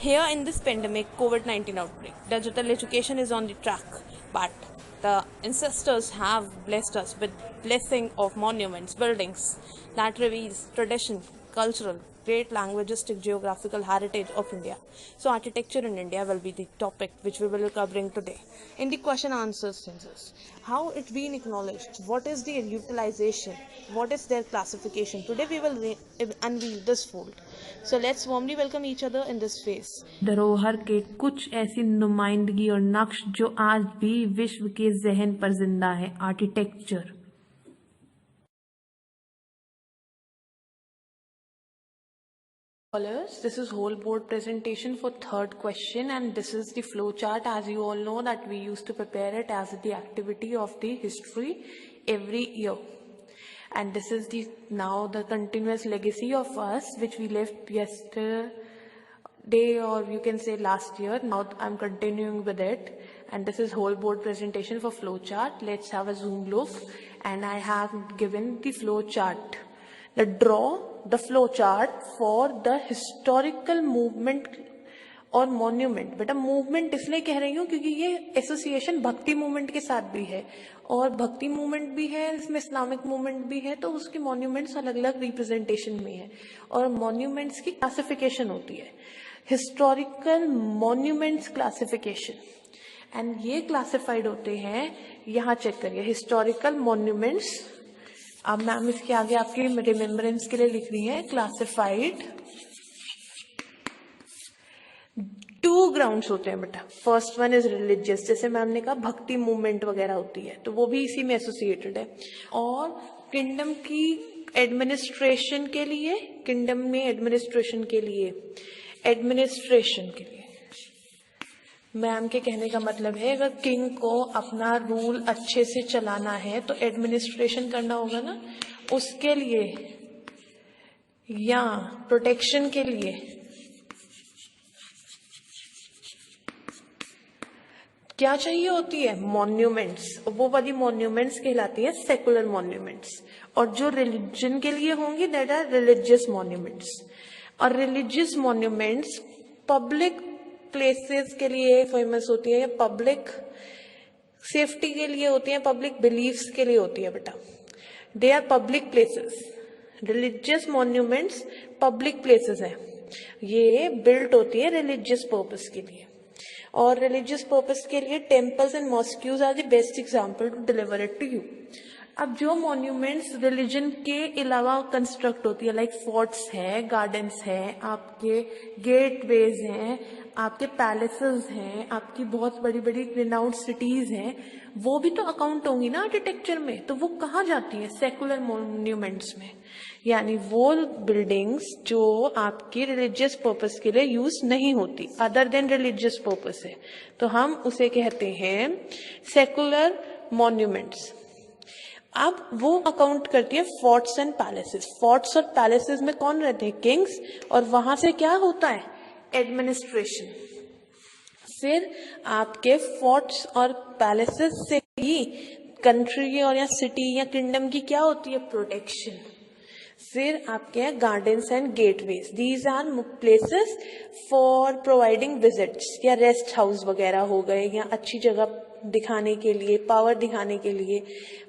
Here in this pandemic COVID-19 outbreak, digital education is on the track, but the ancestors have blessed us with blessing of monuments, buildings that reveals tradition, cultural, great linguistic, geographical heritage of India. So architecture in India will be the topic which we will be covering today. In the question answers census, how it been acknowledged, what is their utilization, what is their classification. Today we will unveil this fold. So let's warmly welcome each other in this phase. धरोहर के कुछ ऐसी नुमाइंदगी और नक्श जो आज भी विश्व के जहन पर जिंदा है। Architecture. Scholars, this is whole board presentation for third question, and this is the flow chart. As you all know that we used to prepare it as the activity of the history every year. And this is now the continuous legacy of us which we left yesterday, or you can say last year. Now I'm continuing with it, and this is whole board presentation for flow chart. Let's have a zoom look, and I have given the flow chart. Draw the flow chart for the historical movement और monument. बेटा movement इसलिए कह रही हूँ क्योंकि ये association भक्ति movement के साथ भी है, और भक्ति मूवमेंट भी है, इसमें इस्लामिक मूवमेंट भी है, तो उसके मॉन्यूमेंट्स अलग अलग रिप्रेजेंटेशन में है, और मॉन्यूमेंट्स की क्लासिफिकेशन होती है, हिस्टोरिकल मॉन्यूमेंट्स क्लासिफिकेशन. एंड ये क्लासिफाइड होते हैं, यहाँ चेक करिए, हिस्टोरिकल मॉन्यूमेंट्स. अब मैम इसके आगे आपकी रिमेम्बरेंस के लिए लिख रही है, क्लासिफाइड. 2 ग्राउंड्स होते हैं बेटा. फर्स्ट वन इज रिलीजियस, जैसे मैम ने कहा भक्ति मूवमेंट वगैरह होती है, तो वो भी इसी में एसोसिएटेड है. और किंगडम की एडमिनिस्ट्रेशन के लिए, किंगडम में एडमिनिस्ट्रेशन के लिए मैम के कहने का मतलब है, अगर किंग को अपना रूल अच्छे से चलाना है तो एडमिनिस्ट्रेशन करना होगा ना, उसके लिए या प्रोटेक्शन के लिए क्या चाहिए होती है, मॉन्यूमेंट्स. वो वाली मॉन्यूमेंट्स कहलाती है सेकुलर मॉन्यूमेंट्स, और जो रिलीजन के लिए होंगी दैट आर रिलीजियस मॉन्यूमेंट्स. और रिलीजियस मॉन्यूमेंट्स पब्लिक प्लेसेस के लिए फेमस होती है, पब्लिक सेफ्टी के लिए होती है, पब्लिक बिलीफ्स के लिए होती है बेटा. They are public places. Religious monuments public places है, ये बिल्ट होती है रिलीजियस पर्पस के लिए, और रिलीजियस पर्पस के लिए temples and mosques are the best example to deliver it to you. अब जो मॉन्यूमेंट्स रिलीजन के अलावा कंस्ट्रक्ट होती है, लाइक फोर्ट्स है, गार्डन्स है, आपके गेटवेज हैं, आपके पैलेसेस हैं, आपकी बहुत बड़ी बड़ी रिनाउंड सिटीज हैं, वो भी तो अकाउंट होंगी ना आर्किटेक्चर में. तो वो कहाँ जाती है, सेकुलर मॉन्यूमेंट्स में. यानी वो बिल्डिंग्स जो आपकी रिलीजियस पर्पस के लिए यूज नहीं होती, अदर देन रिलीजियस पर्पस है, तो हम उसे कहते हैं सेकुलर मॉन्यूमेंट्स. अब वो अकाउंट करती है फोर्ट्स एंड पैलेसेस. फोर्ट्स और पैलेसेस में कौन रहते हैं, किंग्स, और वहां से क्या होता है, एडमिनिस्ट्रेशन. फिर आपके फोर्ट्स और पैलेसेस से ही कंट्री और या सिटी या किंगडम की क्या होती है, प्रोटेक्शन. फिर आपके हैं gardens and gateways. These are places for providing visits, या रेस्ट हाउस वगैरह हो गए, या अच्छी जगह दिखाने के लिए, पावर दिखाने के लिए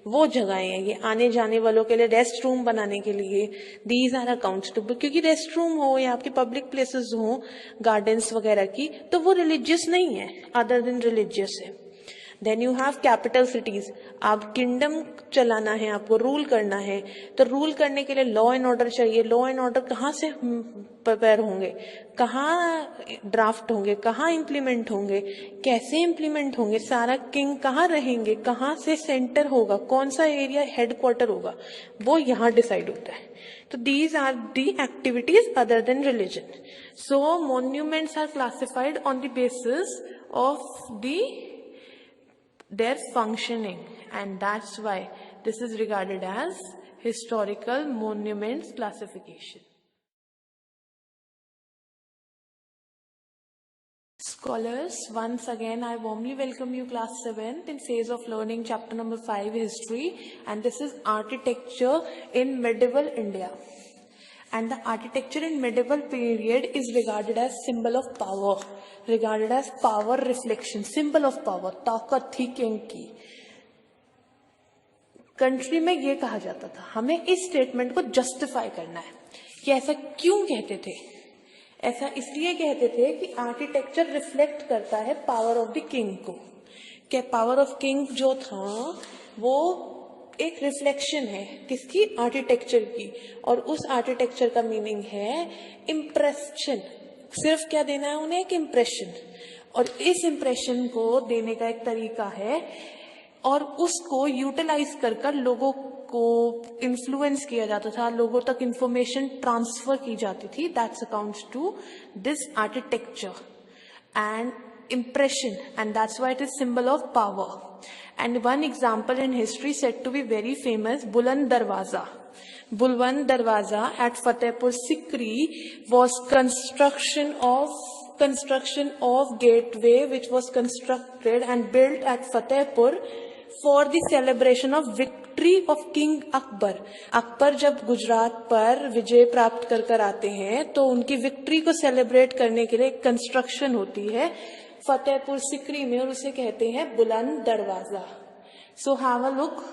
वो जगहें हैं. ये आने जाने वालों के लिए रेस्ट रूम बनाने के लिए. दीज आर अकाउंट्स टू, क्योंकि रेस्ट रूम हो या आपके पब्लिक प्लेसेस हो गार्डन्स वगैरह की, तो वो रिलीजियस नहीं है, अदर देन रिलीजियस है. Then you have capital cities. आप किंगडम चलाना है, आपको रूल करना है, तो रूल करने के लिए लॉ एंड ऑर्डर चाहिए. लॉ एंड ऑर्डर कहाँ से प्रिपेयर होंगे, कहाँ ड्राफ्ट होंगे, कहाँ इम्प्लीमेंट होंगे, कैसे इम्प्लीमेंट होंगे, सारा किंग कहाँ रहेंगे, कहाँ से सेंटर होगा, कौन सा एरिया हेडक्वार्टर होगा, वो यहाँ डिसाइड होता है. तो these are the activities other than religion. So monuments are classified on the basis of the their functioning, and that's why this is regarded as historical monuments classification. Scholars, once again I warmly welcome you class 7th in phase of learning chapter number 5 history, and this is architecture in medieval India. And the architecture in medieval period is regarded as symbol of power, regarded as power reflection, symbol of power, ताकत थी king की. Country में ये कहा जाता था. हमें इस स्टेटमेंट को जस्टिफाई करना है कि ऐसा क्यों कहते थे. ऐसा इसलिए कहते थे कि आर्किटेक्चर रिफ्लेक्ट करता है पावर ऑफ द किंग को. क्या पावर ऑफ किंग जो था वो एक रिफ्लेक्शन है किसकी, आर्किटेक्चर की. और उस आर्किटेक्चर का मीनिंग है इम्प्रेशन. सिर्फ क्या देना है उन्हें, एक इम्प्रेशन. और इस इम्प्रेशन को देने का एक तरीका है और उसको यूटिलाइज कर कर लोगों को इन्फ्लुएंस किया जाता था, लोगों तक इंफॉर्मेशन ट्रांसफर की जाती थी. That's accounts to this architecture and impression, and that's why it is symbol of power. And one example in history said to be very famous, Buland Darwaza. Bulwand Darwaza at Fatehpur Sikri was construction of gateway which was constructed and built at Fatehpur for the celebration of victory of King Akbar. Akbar जब गुजरात पर विजय प्राप्त कर कर आते हैं तो उनकी victory को सेलिब्रेट करने के लिए एक कंस्ट्रक्शन होती है फतेहपुर सिकरी में और उसे कहते हैं बुलंद दरवाजा. So have a look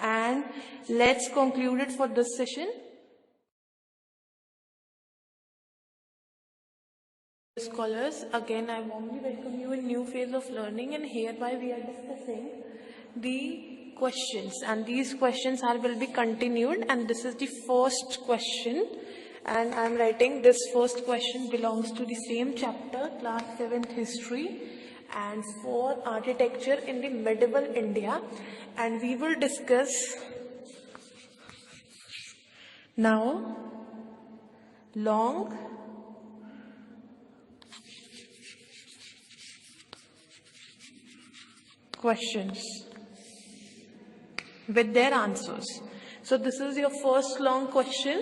and let's conclude it for this session. Scholars, again I warmly welcome you in new phase of learning, and hereby we are discussing the questions, and these questions will be continued, and this is the first question, and I am writing this first question belongs to the same chapter, class 7th history, and for architecture in the medieval India, and we will discuss now long questions with their answers. So this is your first long question,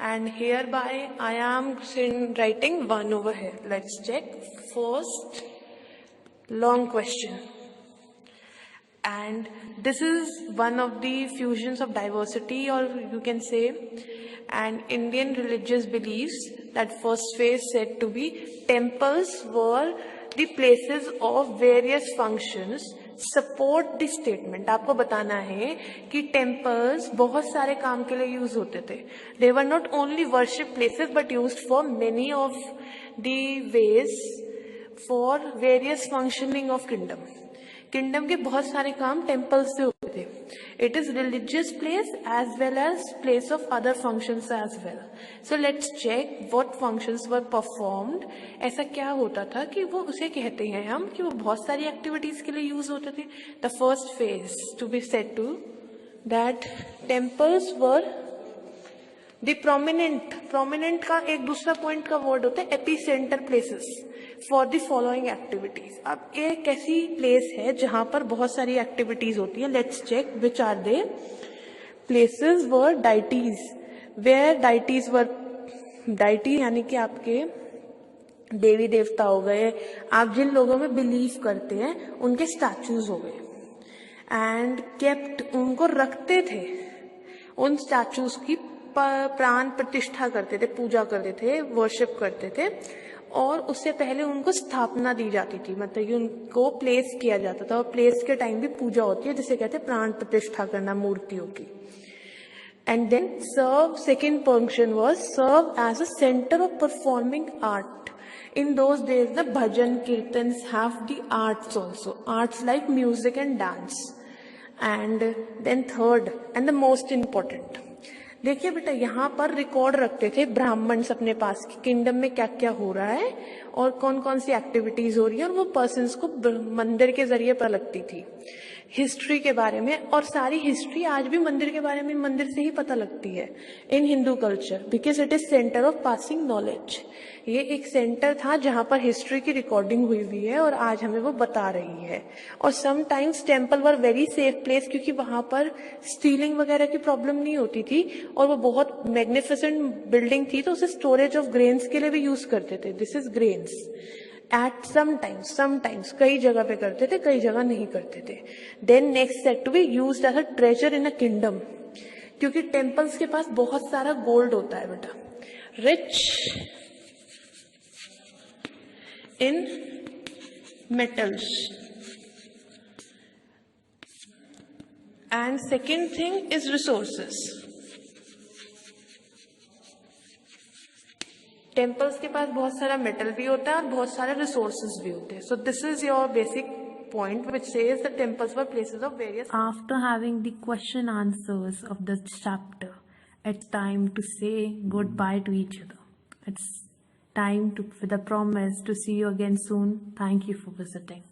and hereby I am writing one over here. Let's check. First long question, and this is one of the fusions of diversity, or you can say and Indian religious beliefs. That first phase said to be temples were the places of various functions support the statement. आपको बताना है कि temples बहुत सारे काम के लिए use होते थे. They were not only worship places but used for many of the ways for various functioning of kingdom. Kingdom के बहुत सारे काम टेम्पल से होते थे. It is religious place as well as place of other functions as well. So let's check what functions were performed. ऐसा क्या होता था कि वो उसे कहते हैं हम कि वो बहुत सारी एक्टिविटीज के लिए यूज होते थे. The first phase to be said to that temples were the prominent का एक दूसरा पॉइंट का वर्ड होता है epicentre places for the following activities. अब एक ऐसी प्लेस है जहां पर बहुत सारी एक्टिविटीज होती है. Let's check which are they. Places were deities, where deities were deity यानी कि आपके देवी देवता हो गए, आप जिन लोगों में बिलीव करते हैं उनके स्टैचूज हो गए. एंड केप्ट, उनको रखते थे, उन स्टैचूज की प्राण प्रतिष्ठा करते थे, पूजा करते थे, वर्शिप करते थे. और उससे पहले उनको स्थापना दी जाती थी, मतलब कि उनको प्लेस किया जाता था. और प्लेस के टाइम भी पूजा होती है जिसे कहते हैं प्राण प्रतिष्ठा करना मूर्तियों की. And then serve, second function was serve as a centre of performing art. In those days, the bhajan kirtans have the arts also, arts like music and dance. And then third and the most important, देखिए बेटा यहाँ पर record रखते थे Brahmins अपने पास कि kingdom में क्या क्या हो रहा है और कौन कौन सी एक्टिविटीज हो रही है, और वो पर्सन्स को मंदिर के जरिए पता लगती थी हिस्ट्री के बारे में. और सारी हिस्ट्री आज भी मंदिर के बारे में मंदिर से ही पता लगती है in Hindu culture, because it is center of passing knowledge. ये एक सेंटर था जहां पर हिस्ट्री की रिकॉर्डिंग हुई हुई है और आज हमें वो बता रही है. और sometimes temple were very safe place, क्योंकि वहां पर स्टीलिंग वगैरह की प्रॉब्लम नहीं होती थी और वो बहुत मैग्निफिसेंट बिल्डिंग थी, तो उसे स्टोरेज ऑफ ग्रेन्स के लिए भी यूज करते थे. This is grains. Eight sometimes कई जगह पे करते थे, कई जगह नहीं करते थे. Then next set to be used as a treasure in a kingdom. क्योंकि टेम्पल्स के पास बहुत सारा गोल्ड होता है बेटा, rich in metals. And second thing is resources. Temples के पास बहुत सारा मेटल भी होता है और बहुत सारे रिसोर्सेज भी होते हैं. So this is your basic point which says the temples were places of various. After having the question answers of the chapter, it's time to say goodbye to each other. It's time to, with a promise to see you again soon. Thank you for visiting.